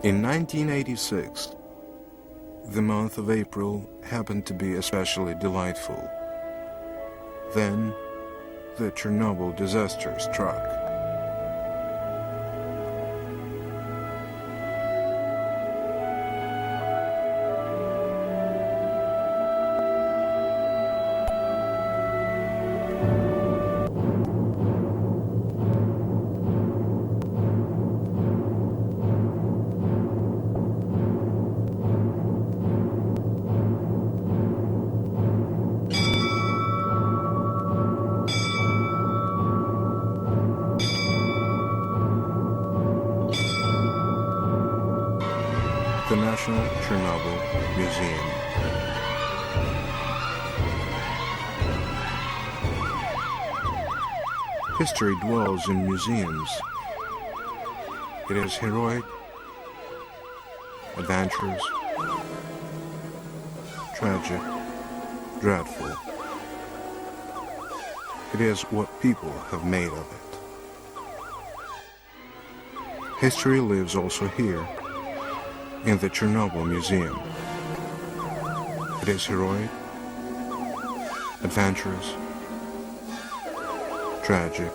In 1986, the month of April happened to be especially delightful. Then, the Chernobyl disaster struck. The National Chornobyl Museum. History dwells in museums. It is heroic, adventurous, tragic, dreadful. It is what people have made of it. History lives also here, in the Chornobyl Museum. It is heroic, adventurous, tragic,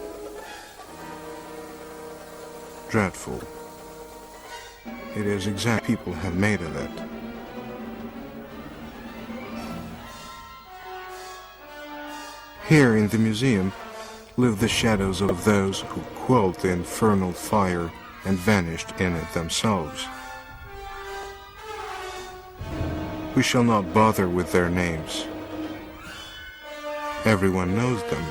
dreadful. It is exactly people have made of it. Here in the museum live the shadows of those who quelled the infernal fire and vanished in it themselves. We shall not bother with their names. Everyone knows them.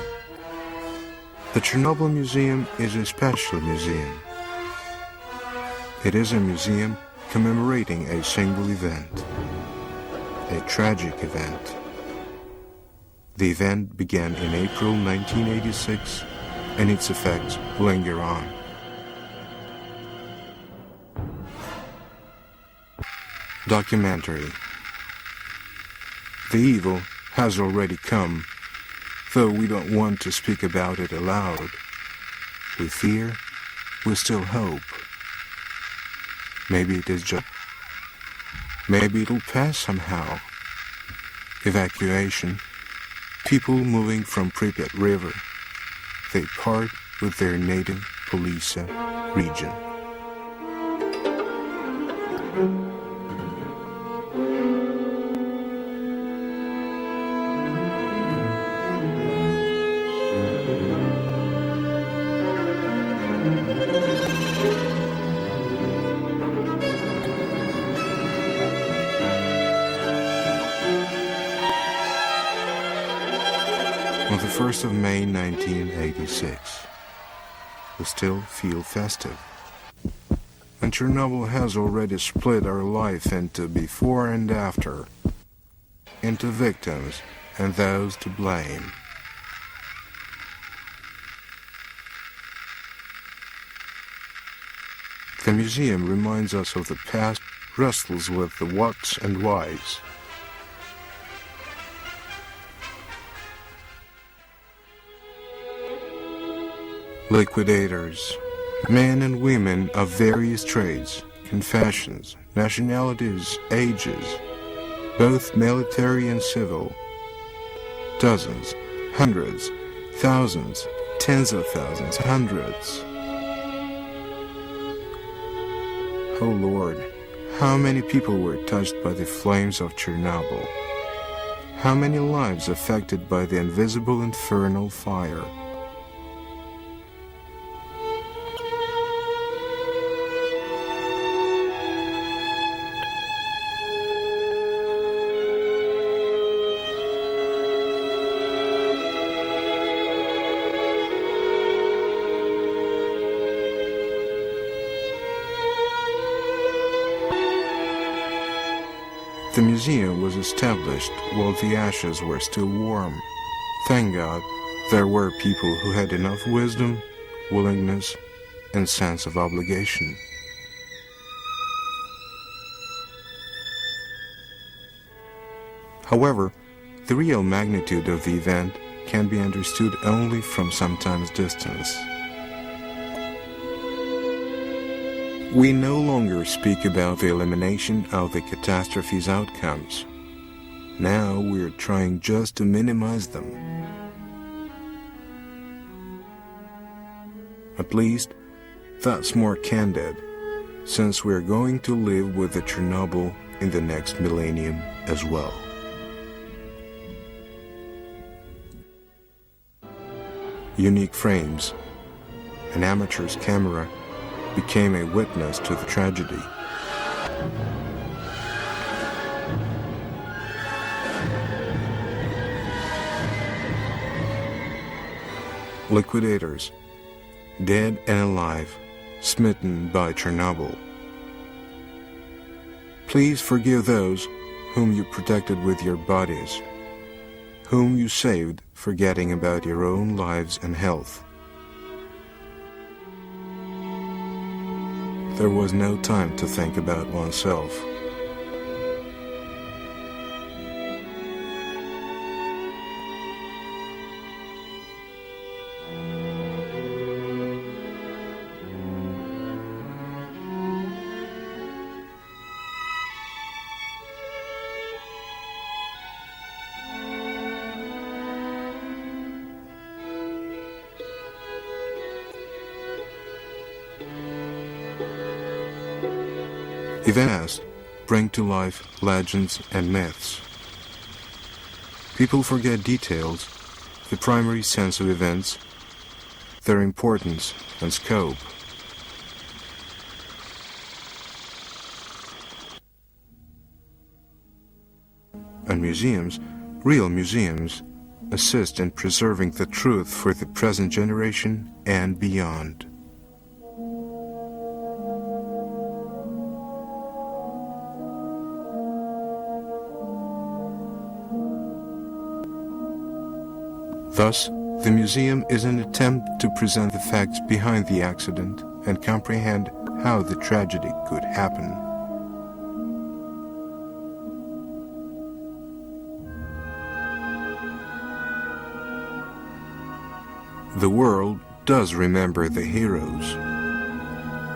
The Chernobyl Museum is a special museum. It is a museum commemorating a single event, a tragic event. The event began in April 1986, and its effects linger on. Documentary. The evil has already come, though we don't want to speak about it aloud. We fear, we still hope. Maybe it is just... Maybe it'll pass somehow. Evacuation. People moving from Pripyat River. They part with their native Polisa region. On the 1st of May 1986, we still feel festive. And Chernobyl has already split our life into before and after, into victims and those to blame. The museum reminds us of the past, wrestles with the whats and whys. Liquidators, men and women of various trades, confessions, nationalities, ages, both military and civil. Dozens, hundreds, thousands, tens of thousands, hundreds. Oh Lord, how many people were touched by the flames of Chernobyl? How many lives affected by the invisible infernal fire? The museum was established while the ashes were still warm. Thank God, there were people who had enough wisdom, willingness, and sense of obligation. However, the real magnitude of the event can be understood only from some time's distance. We no longer speak about the elimination of the catastrophe's outcomes. Now we're trying just to minimize them. At least, that's more candid, since we're going to live with the Chernobyl in the next millennium as well. Unique frames. An amateur's camera became a witness to the tragedy. Liquidators, dead and alive, smitten by Chernobyl. Please forgive those whom you protected with your bodies, whom you saved forgetting about your own lives and health. There was no time to think about oneself. Events bring to life legends and myths. People forget details, the primary sense of events, their importance and scope. And museums, real museums, assist in preserving the truth for the present generation and beyond. Thus, the museum is an attempt to present the facts behind the accident and comprehend how the tragedy could happen. The world does remember the heroes.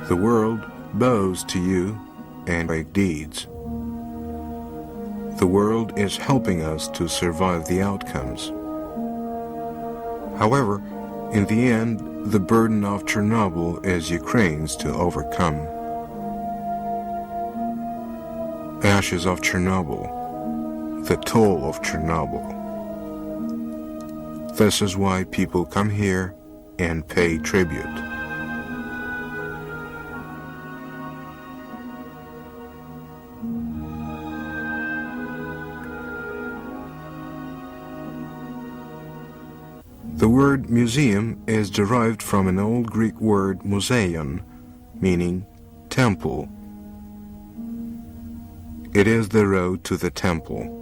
The world bows to you and great deeds. The world is helping us to survive the outcomes. However, in the end, the burden of Chernobyl is Ukraine's to overcome. Ashes of Chernobyl, the toll of Chernobyl. This is why people come here and pay tribute. The word museum is derived from an old Greek word museion, meaning temple. It is the road to the temple.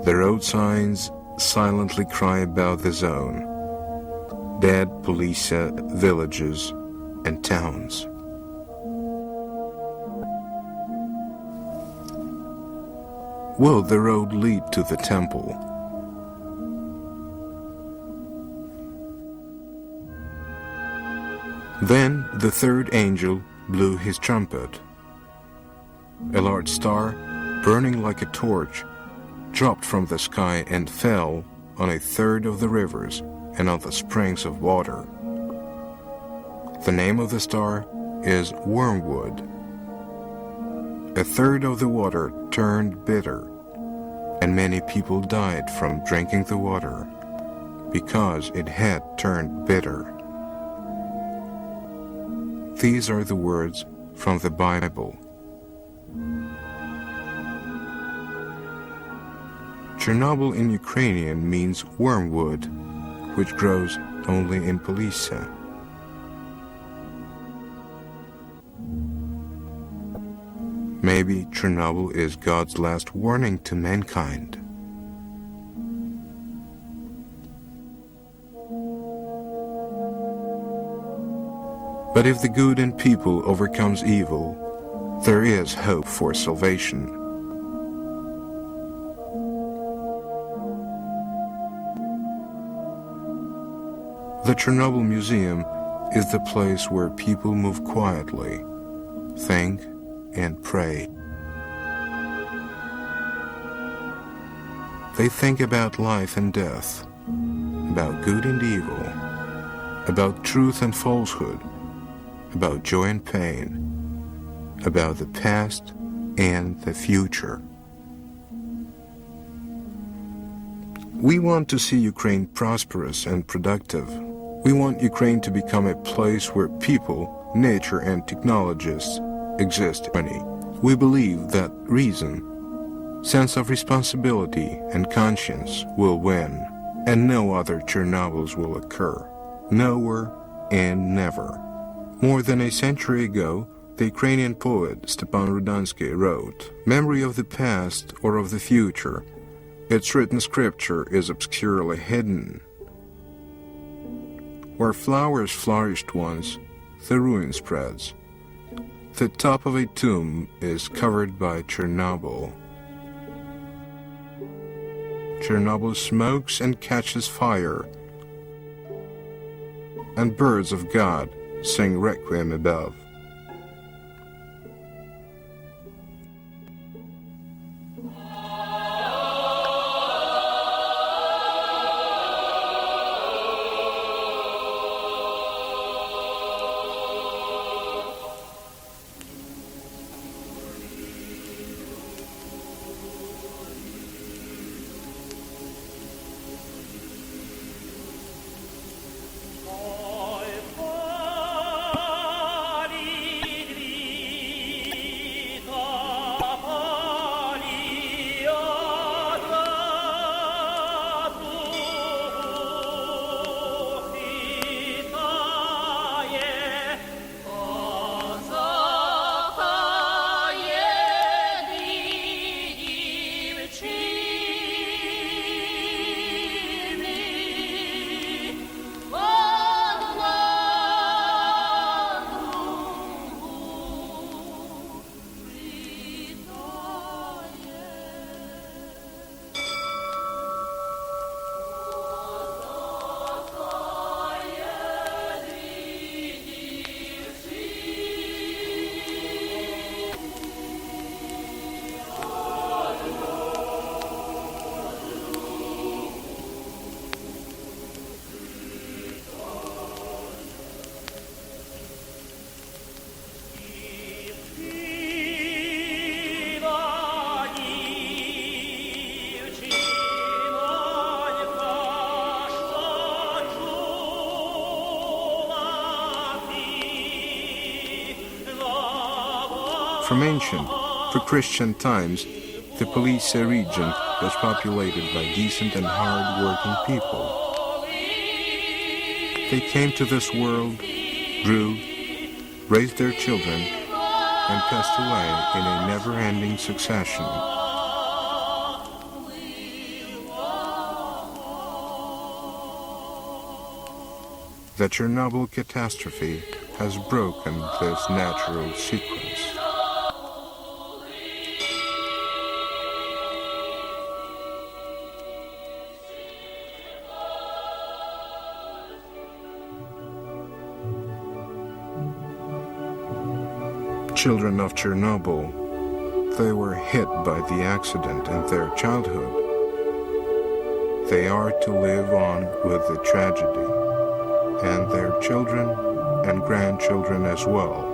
The road signs silently cry about the zone, dead police villages and towns. Will the road lead to the temple? Then the third angel blew his trumpet. A large star, burning like a torch, dropped from the sky and fell on a third of the rivers and on the springs of water. The name of the star is Wormwood. A third of the water turned bitter, and many people died from drinking the water because it had turned bitter. These are the words from the Bible. Chernobyl in Ukrainian means wormwood, which grows only in Polissa. Maybe Chernobyl is God's last warning to mankind. But if the good in people overcomes evil, there is hope for salvation. The Chernobyl Museum is the place where people move quietly, think, and pray. They think about life and death, about good and evil, about truth and falsehood, about joy and pain, about the past and the future. We want to see Ukraine prosperous and productive. We want Ukraine to become a place where people, nature, and technologists exist. We believe that reason, sense of responsibility, and conscience will win, and no other Chernobyls will occur, nowhere and never. More than a century ago, the Ukrainian poet Stepan Rudansky wrote, "Memory of the past or of the future, its written scripture is obscurely hidden. Where flowers flourished once, the ruin spreads. The top of a tomb is covered by Chernobyl. Chernobyl smokes and catches fire, and birds of God sing requiem above." From ancient, pre-Christian times, the Police region was populated by decent and hard-working people. They came to this world, grew, raised their children, and passed away in a never-ending succession. The Chernobyl catastrophe has broken this natural sequence. Children of Chernobyl, they were hit by the accident in their childhood. They are to live on with the tragedy, and their children and grandchildren as well.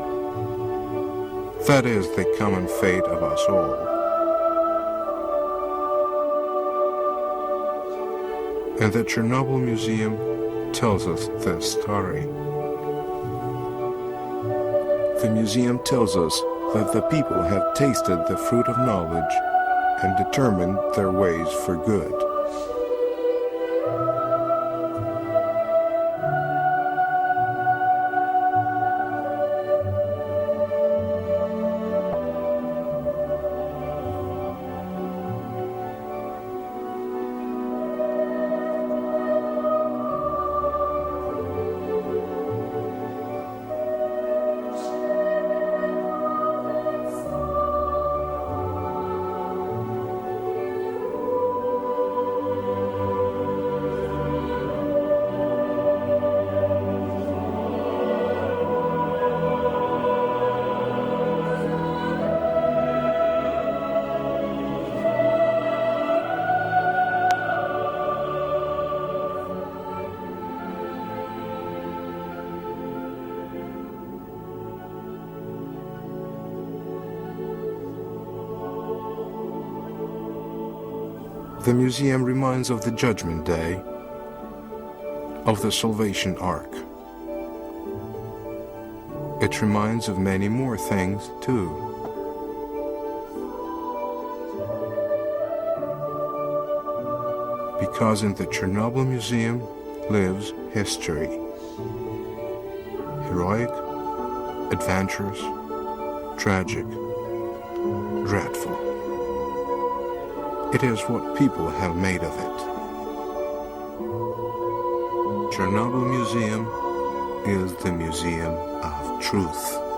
That is the common fate of us all. And the Chernobyl Museum tells us this story. The museum tells us that the people have tasted the fruit of knowledge and determined their ways for good. The museum reminds of the Judgment Day, of the Salvation Ark. It reminds of many more things, too. Because in the Chernobyl Museum lives history. Heroic, adventurous, tragic, dreadful. It is what people have made of it. Chernobyl Museum is the museum of truth.